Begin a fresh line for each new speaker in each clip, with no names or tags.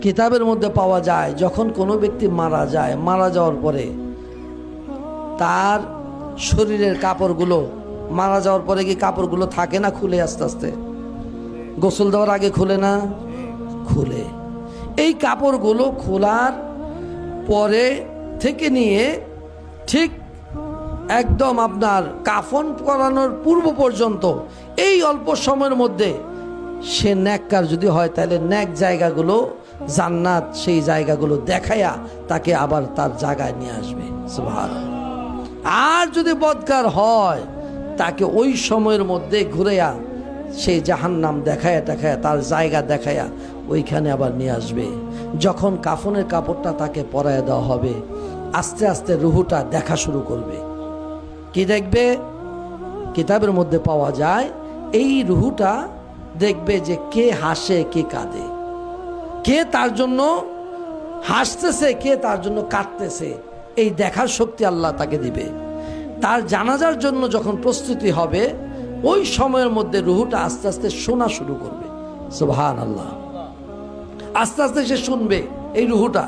কিতাবের মধ্যে পাওয়া যায় যখন কোনো ব্যক্তি মারা যায়, মারা যাওয়ার পরে তার শরীরের কাপড়গুলো, মারা যাওয়ার পরে কি কাপড়গুলো থাকে না খুলে আস্তে আস্তে? গোসল দেওয়ার আগে খুলে না? খুলে। এই কাপড়গুলো খোলার পরে থেকে নিয়ে ঠিক একদম আপনার কাফন করানোর পূর্ব পর্যন্ত এই অল্প সময়ের মধ্যে সে নেককার যদি হয় তাহলে নেক জায়গাগুলো, জান্নাত সেই জায়গাগুলো দেখাইয়া তাকে আবার তার জায়গায় নিয়ে আসবে। সুবহানাল্লাহ। আর যদি বদকার হয় তাকে ওই সময়ের মধ্যে ঘুরেয়া সেই জাহান্নাম দেখায়া তার জায়গা দেখায়া ওইখানে আবার নিয়ে আসবে। যখন কাফনের কাপড়টা তাকে পরাইয়া দেওয়া হবে, আস্তে আস্তে রুহুটা দেখা শুরু করবে। কি দেখবে? কিতাবের মধ্যে পাওয়া যায় এই রুহুটা দেখবে যে কে হাসে কে কাঁদে, কে তার জন্য হাসতেছে কে তার জন্য কাঁদতেছে, এই দেখার শক্তি আল্লাহ তাকে দিবে। তার জানাজার জন্য যখন প্রস্তুতি হবে ওই সময়ের মধ্যে রুহুটা আস্তে আস্তে শোনা শুরু করবে। সুবহানাল্লাহ। আস্তে আস্তে সে শুনবে। এই রুহুটা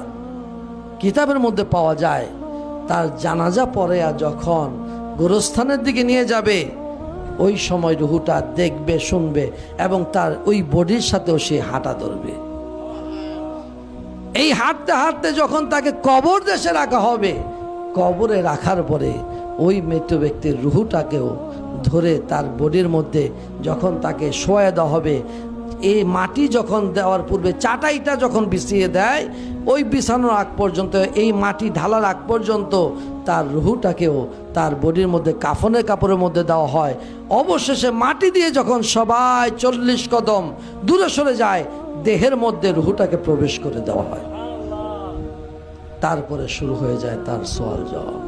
কিতাবের মধ্যে পাওয়া যায় তার জানাজা পরে আর যখন গোরস্থানের দিকে নিয়ে যাবে ওই সময় রুহুটা দেখবে, শুনবে এবং তার ওই বডির সাথেও সে হাঁটা ধরবে। এই হাঁটতে হাঁটতে যখন তাকে কবর দেশে রাখা হবে, কবরে রাখার পরে ওই মৃত ব্যক্তির রুহুটাকেও ধরে তার বডির মধ্যে যখন তাকে শোয়া দেওয়া হবে, এই মাটি যখন দেওয়ার পূর্বে চাটাইটা যখন বিছিয়ে দেয়, ওই বিছানোর আগ পর্যন্ত, এই মাটি ঢালার আগ পর্যন্ত তার রুহুটাকেও তার বডির মধ্যে কাফনের কাপড়ের মধ্যে দেওয়া হয়। অবশেষে মাটি দিয়ে যখন সবাই 40 কদম দূরে সরে যায়, দেহের মধ্যে রুহুটাকে প্রবেশ করে দেওয়া হয়। তারপরে শুরু হয়ে যায় তার সওয়াল জবাব।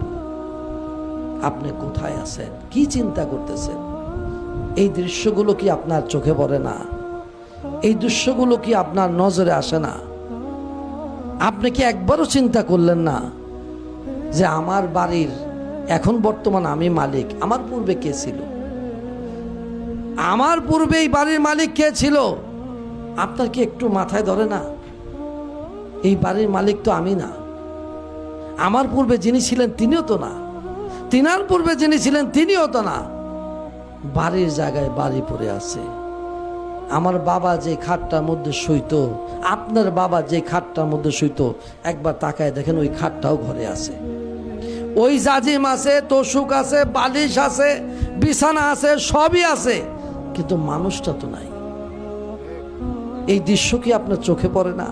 আপনি কোথায় আছেন? কি চিন্তা করতেছেন? এই দৃশ্যগুলো কি আপনার চোখে পড়ে না? এই দৃশ্যগুলো কি আপনার নজরে আসে না? আপনি কি একবারও চিন্তা করলেন না যে আমার বাড়ির এখন বর্তমান আমি মালিক, আমার পূর্বে কে ছিল? আমার পূর্বে এই বাড়ির মালিক কে ছিল? আপনার কি একটু মাথায় ধরে না? এই বাড়ির মালিক তো আমি না। আমার পূর্বে যিনি ছিলেন তিনিও তো না, তিনার পূর্বে যিনি ছিলেন তিনিও তো না। বাড়ির জায়গায় বাড়ি পড়ে আছে। আমার বাবা যে খাটটার মধ্যে শুইতো, আপনার বাবা যে খাটটার মধ্যে শুইতো, একবার তাকায় দেখেন ওই খাটটাও ঘরে আছে। ওই জাজিম আছে, তোষক আছে, বালিশ আছে, বিছানা আছে, সবই আছে, কিন্তু মানুষটা তো নাই। এই দৃশ্য কি আপনার চোখে পড়ে না?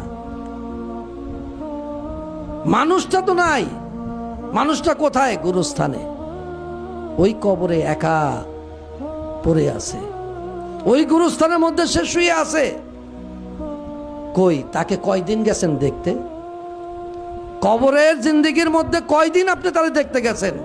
মানুষটা তো নাই। মানুষটা কোথায়? গুরুস্থানে, ওই কবরে একা পড়ে আছে। ওই গুরুস্থানের মধ্যে সে শুয়ে আছে। কই তাকে কয়দিন গেছেন দেখতে? কবরের জিন্দেগির মধ্যে কয়দিন আপনি তারে দেখতে গেছেন?